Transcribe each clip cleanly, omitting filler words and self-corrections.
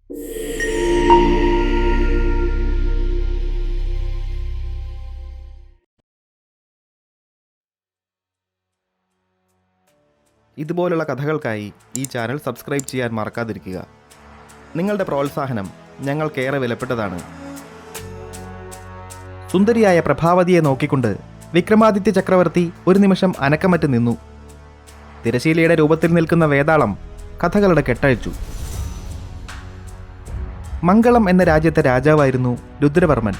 ഇതുപോലുള്ള കഥകൾക്കായി ഈ channel subscribe ചെയ്യാൻ മറക്കാതിരിക്കുക. നിങ്ങളുടെ പ്രോത്സാഹനം ഞങ്ങൾക്കേറെ വിലപ്പെട്ടതാണ്. സുന്ദരിയായ പ്രഭാവതിയെ നോക്കിക്കൊണ്ട് വിക്രമാദിത്യ ചക്രവർത്തി ഒരു നിമിഷം അനക്കമറ്റ് നിന്നു. തിരശീലയുടെ രൂപത്തിൽ നിൽക്കുന്ന വേതാളം കഥകളുടെ കെട്ടഴിച്ചു. മംഗളം എന്ന രാജ്യത്തെ രാജാവായിരുന്നു രുദ്രവർമ്മൻ.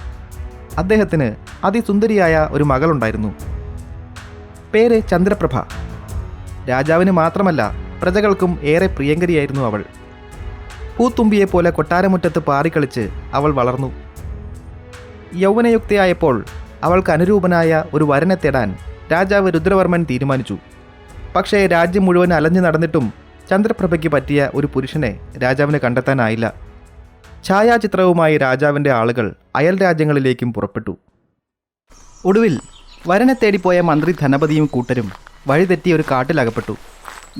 അദ്ദേഹത്തിന് അതിസുന്ദരിയായ ഒരു മകളുണ്ടായിരുന്നു. പേര് ചന്ദ്രപ്രഭ. രാജാവിന് മാത്രമല്ല പ്രജകൾക്കും ഏറെ പ്രിയങ്കരിയായിരുന്നു അവൾ. പൂത്തുമ്പിയെപ്പോലെ കൊട്ടാരമുറ്റത്ത് പാറിക്കളിച്ച് അവൾ വളർന്നു. യൗവനയുക്തയായപ്പോൾ അവൾക്ക് അനുരൂപനായ ഒരു വരനെ തേടാൻ രാജാവ് രുദ്രവർമ്മൻ തീരുമാനിച്ചു. പക്ഷേ രാജ്യം മുഴുവൻ അലഞ്ഞു നടന്നിട്ടും ചന്ദ്രപ്രഭയ്ക്ക് പറ്റിയ ഒരു പുരുഷനെ രാജാവിന് കണ്ടെത്താനായില്ല. ഛായാചിത്രവുമായി രാജാവിൻ്റെ ആളുകൾ അയൽ രാജ്യങ്ങളിലേക്കും പുറപ്പെട്ടു. ഒടുവിൽ വരനെ തേടിപ്പോയ മന്ത്രി ധനപതിയും കൂട്ടരും വഴിതെറ്റി ഒരു കാട്ടിലകപ്പെട്ടു.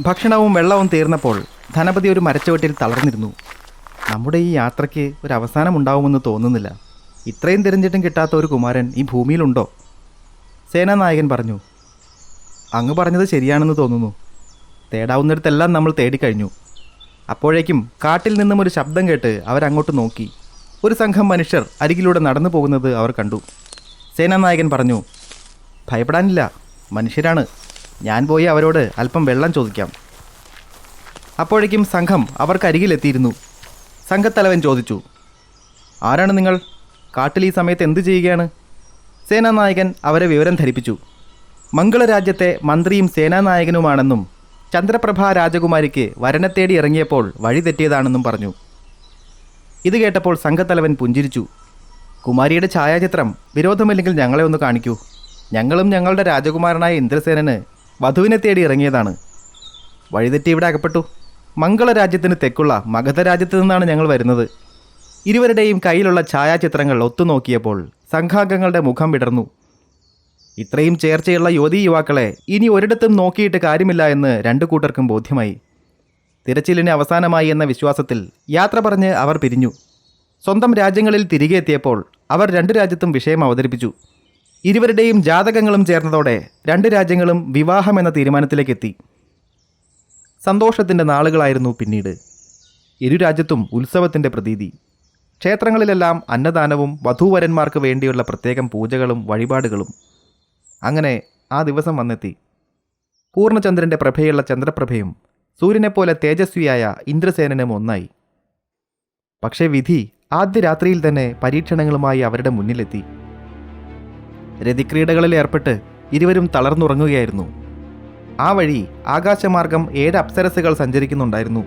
ഭക്ഷണവും വെള്ളവും തീർന്നപ്പോൾ ധനപതി ഒരു മരച്ചുവട്ടിൽ തളർന്നിരുന്നു. നമ്മുടെ ഈ യാത്രയ്ക്ക് ഒരു അവസാനമുണ്ടാവുമെന്ന് തോന്നുന്നില്ല. ഇത്രയും തിരഞ്ഞിട്ടും കിട്ടാത്ത ഒരു കുമാരൻ ഈ ഭൂമിയിലുണ്ടോ? സേനാനായകൻ പറഞ്ഞു. അങ്ങ് പറഞ്ഞത് ശരിയാണെന്ന് തോന്നുന്നു. തേടാവുന്നിടത്തെല്ലാം നമ്മൾ തേടിക്കഴിഞ്ഞു. അപ്പോഴേക്കും കാട്ടിൽ നിന്നും ഒരു ശബ്ദം കേട്ട് അവരങ്ങോട്ട് നോക്കി. ഒരു സംഘം മനുഷ്യർ അരികിലൂടെ നടന്നു പോകുന്നത് അവർ കണ്ടു. സേനാനായകൻ പറഞ്ഞു, ഭയപ്പെടാനില്ല, മനുഷ്യരാണ്. ഞാൻ പോയി അവരോട് അല്പം വെള്ളം ചോദിക്കാം. അപ്പോഴേക്കും സംഘം അവർക്കരികിലെത്തിയിരുന്നു. സംഘത്തലവൻ ചോദിച്ചു, ആരാണ് നിങ്ങൾ? കാട്ടിൽ ഈ സമയത്ത് എന്തു ചെയ്യുകയാണ്? സേനാനായകൻ അവരെ വിവരം ധരിപ്പിച്ചു. മംഗളരാജ്യത്തെ മന്ത്രിയും സേനാനായകനുമാണെന്നും ചന്ദ്രപ്രഭ രാജകുമാരിക്ക് വരനെ തേടി ഇറങ്ങിയപ്പോൾ വഴി തെറ്റിയതാണെന്നും പറഞ്ഞു. ഇത് കേട്ടപ്പോൾ സംഘത്തലവൻ പുഞ്ചിരിച്ചു. കുമാരിയുടെ ഛായാചിത്രം വിരോധമില്ലെങ്കിൽ ഞങ്ങളെ ഒന്ന് കാണിക്കൂ. ഞങ്ങളും ഞങ്ങളുടെ രാജകുമാരനായ ഇന്ദ്രസേനന് വധുവിനെ തേടി ഇറങ്ങിയതാണ്. വഴിതെറ്റി ഇവിടെ അകപ്പെട്ടു. മംഗളരാജ്യത്തിന് തെക്കുള്ള മഗധ രാജ്യത്ത് നിന്നാണ് ഞങ്ങൾ വരുന്നത്. ഇരുവരുടെയും കയ്യിലുള്ള ഛായാചിത്രങ്ങൾ ഒത്തുനോക്കിയപ്പോൾ സംഘാംഗങ്ങളുടെ മുഖം വിടർന്നു. ഇത്രയും ചേർച്ചയുള്ള യുവതീ യുവാക്കളെ ഇനി ഒരിടത്തും നോക്കിയിട്ട് കാര്യമില്ല എന്ന് രണ്ടു കൂട്ടർക്കും ബോധ്യമായി. തിരച്ചിലിന് അവസാനമായി എന്ന വിശ്വാസത്തിൽ യാത്ര പറഞ്ഞ് അവർ പിരിഞ്ഞു. സ്വന്തം രാജ്യങ്ങളിൽ തിരികെ എത്തിയപ്പോൾ അവർ രണ്ടു രാജ്യത്തും വിഷയം അവതരിപ്പിച്ചു. ഇരുവരുടെയും ജാതകങ്ങളും ചേർന്നതോടെ രണ്ട് രാജ്യങ്ങളും വിവാഹം എന്ന തീരുമാനത്തിലേക്കെത്തി. സന്തോഷത്തിൻ്റെ നാളുകളായിരുന്നു പിന്നീട്. ഇരു രാജ്യത്തും ഉത്സവത്തിൻ്റെ പ്രതീതി. ക്ഷേത്രങ്ങളിലെല്ലാം അന്നദാനവും വധൂവരന്മാർക്ക് വേണ്ടിയുള്ള പ്രത്യേകം പൂജകളും വഴിപാടുകളും. അങ്ങനെ ആ ദിവസം വന്നെത്തി. പൂർണ്ണചന്ദ്രൻ്റെ പ്രഭയുള്ള ചന്ദ്രപ്രഭയും സൂര്യനെപ്പോലെ തേജസ്വിയായ ഇന്ദ്രസേനനും ഒന്നായി. പക്ഷേ വിധി ആദ്യ രാത്രിയിൽ തന്നെ പരീക്ഷണങ്ങളുമായി അവരുടെ മുന്നിലെത്തി. രതിക്രീഡകളിൽ ഏർപ്പെട്ട് ഇരുവരും തളർന്നുറങ്ങുകയായിരുന്നു. ആ വഴി ആകാശമാർഗം 7 അപ്സരസുകൾ സഞ്ചരിക്കുന്നുണ്ടായിരുന്നു.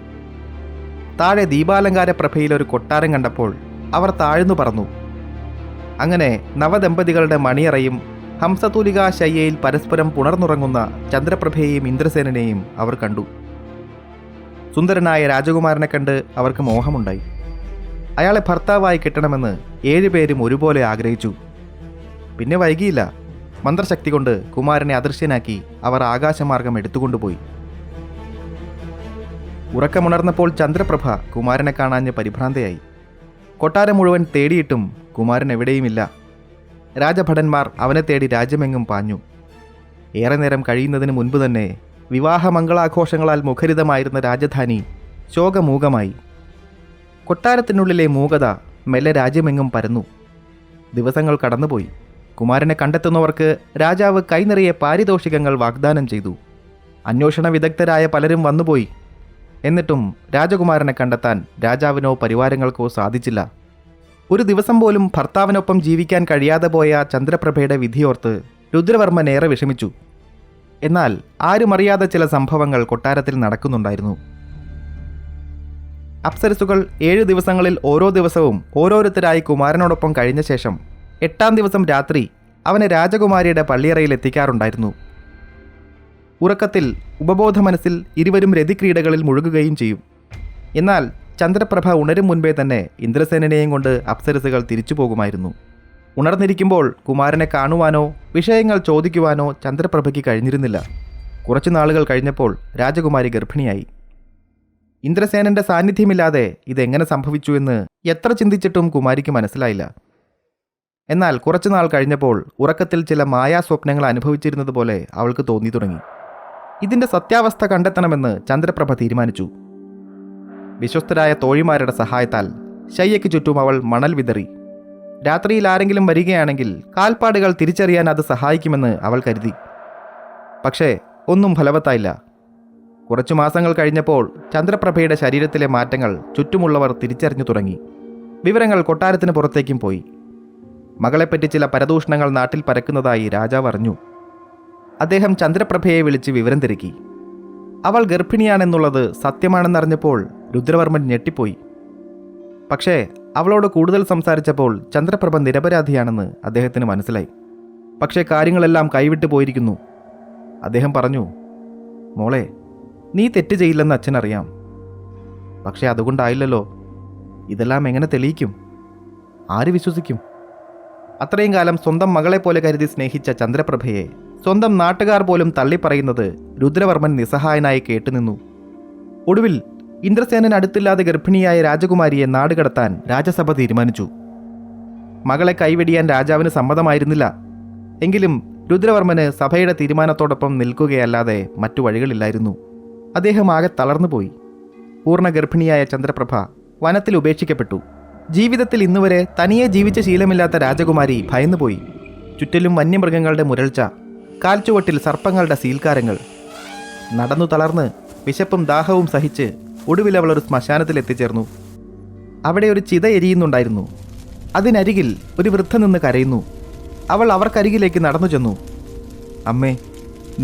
താഴെ ദീപാലങ്കാര പ്രഭയിലൊരു കൊട്ടാരം കണ്ടപ്പോൾ അവർ താഴ്ന്നു പറന്നു. അങ്ങനെ നവദമ്പതികളുടെ മണിയറയും ഹംസതൂലികാ ശയ്യയിൽ പരസ്പരം പുണർന്നുറങ്ങുന്ന ചന്ദ്രപ്രഭയെയും ഇന്ദ്രസേനനെയും അവർ കണ്ടു. സുന്ദരനായ രാജകുമാരനെ കണ്ട് അവർക്ക് മോഹമുണ്ടായി. അയാളെ ഭർത്താവായി കിട്ടണമെന്ന് 7 പേരും ഒരുപോലെ ആഗ്രഹിച്ചു. പിന്നെ വൈകിയില്ല. മന്ത്രശക്തി കൊണ്ട് കുമാരനെ അദൃശ്യനാക്കി അവർ ആകാശമാർഗം എടുത്തുകൊണ്ടുപോയി. ഉറക്കമുണർന്നപ്പോൾ ചന്ദ്രപ്രഭ കുമാരനെ കാണാഞ്ഞ് പരിഭ്രാന്തയായി. കൊട്ടാരം മുഴുവൻ തേടിയിട്ടും കുമാരൻ എവിടെയുമില്ല. രാജഭടന്മാർ അവനെ തേടി രാജ്യമെങ്ങും പാഞ്ഞു. ഏറെ നേരം കഴിയുന്നതിന് മുൻപ് തന്നെ വിവാഹമംഗളാഘോഷങ്ങളാൽ മുഖരിതമായിരുന്ന രാജധാനി ശോകമൂകമായി. കൊട്ടാരത്തിനുള്ളിലെ മൂകത മെല്ലെ രാജ്യമെങ്ങും പരന്നു. ദിവസങ്ങൾ കടന്നുപോയി. കുമാരനെ കണ്ടെത്തുന്നവർക്ക് രാജാവ് കൈനിറയെ പാരിതോഷികങ്ങൾ വാഗ്ദാനം ചെയ്തു. അന്വേഷണ വിദഗ്ധരായ പലരും വന്നുപോയി. എന്നിട്ടും രാജകുമാരനെ കണ്ടെത്താൻ രാജാവിനോ പരിവാരങ്ങൾക്കോ സാധിച്ചില്ല. ഒരു ദിവസം പോലും ഭർത്താവിനൊപ്പം ജീവിക്കാൻ കഴിയാതെ പോയ ചന്ദ്രപ്രഭയുടെ വിധിയോർത്ത് രുദ്രവർമ്മൻ ഏറെ വിഷമിച്ചു. എന്നാൽ ആരുമറിയാതെ ചില സംഭവങ്ങൾ കൊട്ടാരത്തിൽ നടക്കുന്നുണ്ടായിരുന്നു. അപ്സരസുകൾ 7 ദിവസങ്ങളിൽ ഓരോ ദിവസവും ഓരോരുത്തരായി കുമാരനോടൊപ്പം കഴിഞ്ഞ ശേഷം 8-ാം ദിവസം രാത്രി അവനെ രാജകുമാരിയുടെ പള്ളിയറയിൽ എത്തിക്കാറുണ്ടായിരുന്നു. ഉറക്കത്തിൽ ഉപബോധ മനസ്സിൽ ഇരുവരും രതിക്രീഡകളിൽ മുഴുകുകയും ചെയ്യും. എന്നാൽ ചന്ദ്രപ്രഭ ഉണരും മുൻപേ തന്നെ ഇന്ദ്രസേനനെയും കൊണ്ട് അപ്സരസുകൾ തിരിച്ചു പോകുമായിരുന്നു. ഉണർന്നിരിക്കുമ്പോൾ കുമാരനെ കാണുവാനോ വിഷയങ്ങൾ ചോദിക്കുവാനോ ചന്ദ്രപ്രഭയ്ക്ക് കഴിഞ്ഞിരുന്നില്ല. കുറച്ചു നാളുകൾ കഴിഞ്ഞപ്പോൾ രാജകുമാരി ഗർഭിണിയായി. ഇന്ദ്രസേനന്റെ സാന്നിധ്യമില്ലാതെ ഇതെങ്ങനെ സംഭവിച്ചു എന്ന് എത്ര ചിന്തിച്ചിട്ടും കുമാരിക്ക് മനസ്സിലായില്ല. എന്നാൽ കുറച്ചുനാൾ കഴിഞ്ഞപ്പോൾ ഉറക്കത്തിൽ ചില മായാസ്വപ്നങ്ങൾ അനുഭവിച്ചിരുന്നത് പോലെ അവൾക്ക് തോന്നി തുടങ്ങി. ഇതിൻ്റെ സത്യാവസ്ഥ കണ്ടെത്തണമെന്ന് ചന്ദ്രപ്രഭ തീരുമാനിച്ചു. വിശ്വസ്തരായ തോഴിമാരുടെ സഹായത്താൽ ശയ്യയ്ക്ക് ചുറ്റും അവൾ മണൽ വിതറി. രാത്രിയിൽ ആരെങ്കിലും വരികയാണെങ്കിൽ കാൽപ്പാടുകൾ തിരിച്ചറിയാൻ അത് സഹായിക്കുമെന്ന് അവൾ കരുതി. പക്ഷേ ഒന്നും ഫലവത്തായില്ല. കുറച്ചു മാസങ്ങൾ കഴിഞ്ഞപ്പോൾ ചന്ദ്രപ്രഭയുടെ ശരീരത്തിലെ മാറ്റങ്ങൾ ചുറ്റുമുള്ളവർ തിരിച്ചറിഞ്ഞു തുടങ്ങി. വിവരങ്ങൾ കൊട്ടാരത്തിന് പുറത്തേക്കും പോയി. മകളെപ്പറ്റി ചില പരദൂഷണങ്ങൾ നാട്ടിൽ പരക്കുന്നതായി രാജാവ് അറിഞ്ഞു. അദ്ദേഹം ചന്ദ്രപ്രഭയെ വിളിച്ച് വിവരം തിരക്കി. അവൾ ഗർഭിണിയാണെന്നുള്ളത് സത്യമാണെന്നറിഞ്ഞപ്പോൾ രുദ്രവർമ്മൻ ഞെട്ടിപ്പോയി. പക്ഷേ അവളോട് കൂടുതൽ സംസാരിച്ചപ്പോൾ ചന്ദ്രപ്രഭ നിരപരാധിയാണെന്ന് അദ്ദേഹത്തിന് മനസ്സിലായി. പക്ഷേ കാര്യങ്ങളെല്ലാം കൈവിട്ടു പോയിരിക്കുന്നു. അദ്ദേഹം പറഞ്ഞു, മോളെ, നീ തെറ്റ് ചെയ്യില്ലെന്ന് അച്ഛനറിയാം. പക്ഷേ അതുകൊണ്ടായില്ലല്ലോ. ഇതെല്ലാം എങ്ങനെ തെളിയിക്കും? ആര് വിശ്വസിക്കും? അത്രയും കാലം സ്വന്തം മകളെപ്പോലെ കരുതി സ്നേഹിച്ച ചന്ദ്രപ്രഭയെ സ്വന്തം നാട്ടുകാർ പോലും തള്ളിപ്പറയുന്നത് രുദ്രവർമ്മൻ നിസ്സഹായനായി കേട്ടുനിന്നു. ഒടുവിൽ ഇന്ദ്രസേനൻ അടുത്തില്ലാതെ ഗർഭിണിയായ രാജകുമാരിയെ നാടുകടത്താൻ രാജസഭ തീരുമാനിച്ചു. മകളെ കൈവെടിയാൻ രാജാവിന് സമ്മതമായിരുന്നില്ല. എങ്കിലും രുദ്രവർമ്മന് സഭയുടെ തീരുമാനത്തോടൊപ്പം നിൽക്കുകയല്ലാതെ മറ്റു വഴികളില്ലായിരുന്നു. അദ്ദേഹം ആകെ തളർന്നുപോയി. പൂർണ്ണ ഗർഭിണിയായ ചന്ദ്രപ്രഭ വനത്തിൽ ഉപേക്ഷിക്കപ്പെട്ടു. ജീവിതത്തിൽ ഇന്നുവരെ തനിയെ ജീവിച്ച ശീലമില്ലാത്ത രാജകുമാരി ഭയന്നുപോയി. ചുറ്റിലും വന്യമൃഗങ്ങളുടെ മുരൾച്ച, കാൽച്ചുവട്ടിൽ സർപ്പങ്ങളുടെ സീൽക്കാരങ്ങൾ. നടന്നു തളർന്ന് വിശപ്പും ദാഹവും സഹിച്ച് ഒടുവിൽ അവൾ ഒരു ശ്മശാനത്തിൽ എത്തിച്ചേർന്നു. അവിടെ ഒരു ചിത എരിയുന്നുണ്ടായിരുന്നു. അതിനരികിൽ ഒരു വൃദ്ധ നിന്ന് കരയുന്നു. അവൾ അവർക്കരികിലേക്ക് നടന്നു ചെന്നു. അമ്മേ,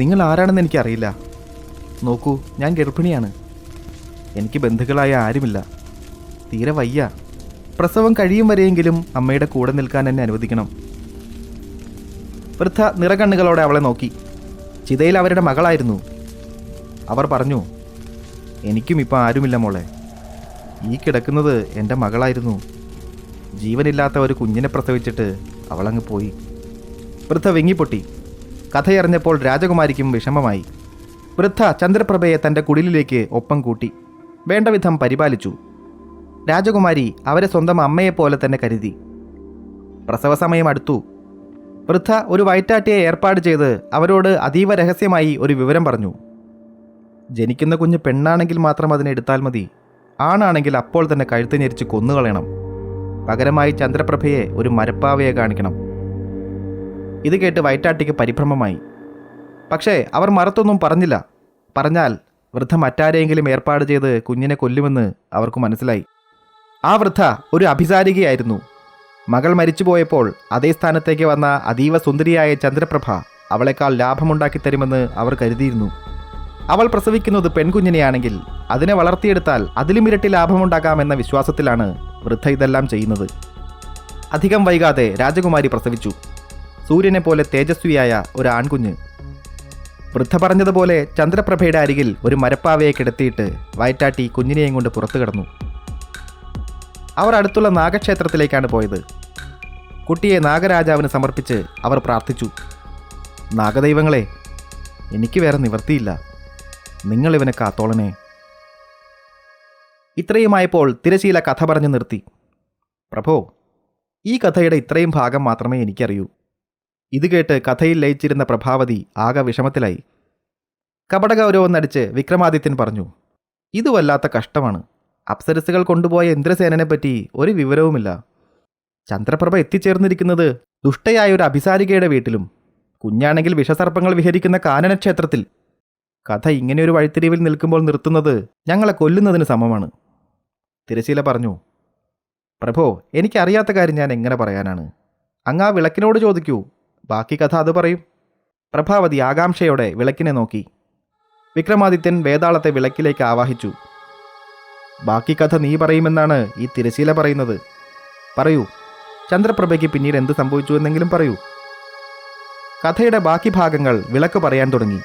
നിങ്ങൾ ആരാണെന്ന് എനിക്കറിയില്ല. നോക്കൂ, ഞാൻ ഗർഭിണിയാണ്. എനിക്ക് ബന്ധുക്കളായ ആരുമില്ല. തീരെ വയ്യ. പ്രസവം കഴിയും വരെയെങ്കിലും അമ്മയുടെ കൂടെ നിൽക്കാൻ എന്നെ അനുവദിക്കണം. വൃദ്ധ നിറകണ്ണുകളോടെ അവളെ നോക്കി. ചിതയിൽ അവരുടെ മകളായിരുന്നു. അവർ പറഞ്ഞു, എനിക്കും ഇപ്പം ആരുമില്ല മോളെ. ഈ കിടക്കുന്നത് എൻ്റെ മകളായിരുന്നു. ജീവനില്ലാത്ത ഒരു കുഞ്ഞിനെ പ്രസവിച്ചിട്ട് അവളങ്ങ് പോയി. വൃദ്ധ വിങ്ങിപ്പൊട്ടി. കഥയറിഞ്ഞപ്പോൾ രാജകുമാരിക്കും വിഷമമായി. വൃദ്ധ ചന്ദ്രപ്രഭയെ തൻ്റെ കുടിലിലേക്ക് ഒപ്പം കൂട്ടി വേണ്ടവിധം പരിപാലിച്ചു. രാജകുമാരി അവരെ സ്വന്തം അമ്മയെപ്പോലെ തന്നെ കരുതി. പ്രസവസമയം അടുത്തു. വൃദ്ധ ഒരു വയറ്റാട്ടിയെ ഏർപ്പാട് ചെയ്ത് അവരോട് അതീവ രഹസ്യമായി ഒരു വിവരം പറഞ്ഞു. ജനിക്കുന്ന കുഞ്ഞ് പെണ്ണാണെങ്കിൽ മാത്രം അതിനെ എടുത്താൽ മതി. ആണാണെങ്കിൽ അപ്പോൾ തന്നെ കഴുത്ത് ഞെരിച്ച് കൊന്നുകളയണം. പകരമായി ചന്ദ്രപ്രഭയെ ഒരു മരപ്പാവയെ കാണിക്കണം. ഇത് കേട്ട് വയറ്റാട്ടിക്ക് പരിഭ്രമമായി. പക്ഷേ അവർ മറുത്തൊന്നും പറഞ്ഞില്ല. പറഞ്ഞാൽ വൃദ്ധ മറ്റാരെയെങ്കിലും ഏർപ്പാട് ചെയ്ത് കുഞ്ഞിനെ കൊല്ലുമെന്ന് അവർക്ക് മനസ്സിലായി. ആ വൃദ്ധ ഒരു അഭിസാരികയായിരുന്നു. മകൾ മരിച്ചുപോയപ്പോൾ അതേ സ്ഥാനത്തേക്ക് വന്ന അതീവ സുന്ദരിയായ ചന്ദ്രപ്രഭ അവളെക്കാൾ ലാഭമുണ്ടാക്കി തരുമെന്ന് അവർ കരുതിയിരുന്നു. അവൾ പ്രസവിക്കുന്നത് പെൺകുഞ്ഞിനെയാണെങ്കിൽ അതിനെ വളർത്തിയെടുത്താൽ അതിലും ഇരട്ടി ലാഭമുണ്ടാക്കാമെന്ന വിശ്വാസത്തിലാണ് വൃദ്ധ ഇതെല്ലാം ചെയ്യുന്നത്. അധികം വൈകാതെ രാജകുമാരി പ്രസവിച്ചു. സൂര്യനെ പോലെ തേജസ്വിയായ ഒരു ആൺകുഞ്ഞ്. വൃദ്ധ പറഞ്ഞതുപോലെ ചന്ദ്രപ്രഭയുടെ അരികിൽ ഒരു മരപ്പാവയെ കിടത്തിയിട്ട് വയറ്റാട്ടി കുഞ്ഞിനെയും കൊണ്ട് പുറത്തു കടന്നു. അവർ അടുത്തുള്ള നാഗക്ഷേത്രത്തിലേക്കാണ് പോയത്. കുട്ടിയെ നാഗരാജാവിന് സമർപ്പിച്ച് അവർ പ്രാർത്ഥിച്ചു. നാഗദൈവങ്ങളെ, എനിക്ക് വേറെ നിവർത്തിയില്ല. നിങ്ങളിവനെ കാത്തോളനെ. ഇത്രയുമായപ്പോൾ തിരശീല കഥ പറഞ്ഞു നിർത്തി. പ്രഭോ, ഈ കഥയുടെ ഇത്രയും ഭാഗം മാത്രമേ എനിക്കറിയൂ. ഇത് കേട്ട് കഥയിൽ ലയിച്ചിരുന്ന പ്രഭാവതി ആകെ വിഷമത്തിലായി. കപടഗൗരവം നടിച്ച് വിക്രമാദിത്യൻ പറഞ്ഞു, ഇത് വല്ലാത്ത കഷ്ടമാണ്. അപ്സരസുകൾ കൊണ്ടുപോയ ഇന്ദ്രസേനനെപ്പറ്റി ഒരു വിവരവുമില്ല. ചന്ദ്രപ്രഭ എത്തിച്ചേർന്നിരിക്കുന്നത് ദുഷ്ടയായ ഒരു അഭിസാരികയുടെ വീട്ടിലും, കുഞ്ഞാണെങ്കിൽ വിഷസർപ്പങ്ങൾ വിഹരിക്കുന്ന കാനനക്ഷേത്രത്തിൽ. കഥ ഇങ്ങനെയൊരു വഴിത്തിരിവിൽ നിൽക്കുമ്പോൾ നിർത്തുന്നത് ഞങ്ങളെ കൊല്ലുന്നതിന് സമമാണ്. തിരശീല പറഞ്ഞു, പ്രഭോ, എനിക്കറിയാത്ത കാര്യം ഞാൻ എങ്ങനെ പറയാനാണ്? അങ്ങ് ആ വിളക്കിനോട് ചോദിക്കൂ, ബാക്കി കഥ അത് പറയും. പ്രഭാവതി ആകാംക്ഷയോടെ വിളക്കിനെ നോക്കി. വിക്രമാദിത്യൻ വേതാളത്തെ വിളക്കിലേക്ക് ആവാഹിച്ചു. ബാക്കി കഥ നീ പറയുമെന്നാണ് ഈ തിരശീല പറയുന്നത്. പറയൂ, ചന്ദ്രപ്രഭയ്ക്ക് പിന്നീട് എന്ത് സംഭവിച്ചു എന്നെങ്കിലും പറയൂ. കഥയുടെ ബാക്കി ഭാഗങ്ങൾ വിളക്ക് പറയാൻ തുടങ്ങി.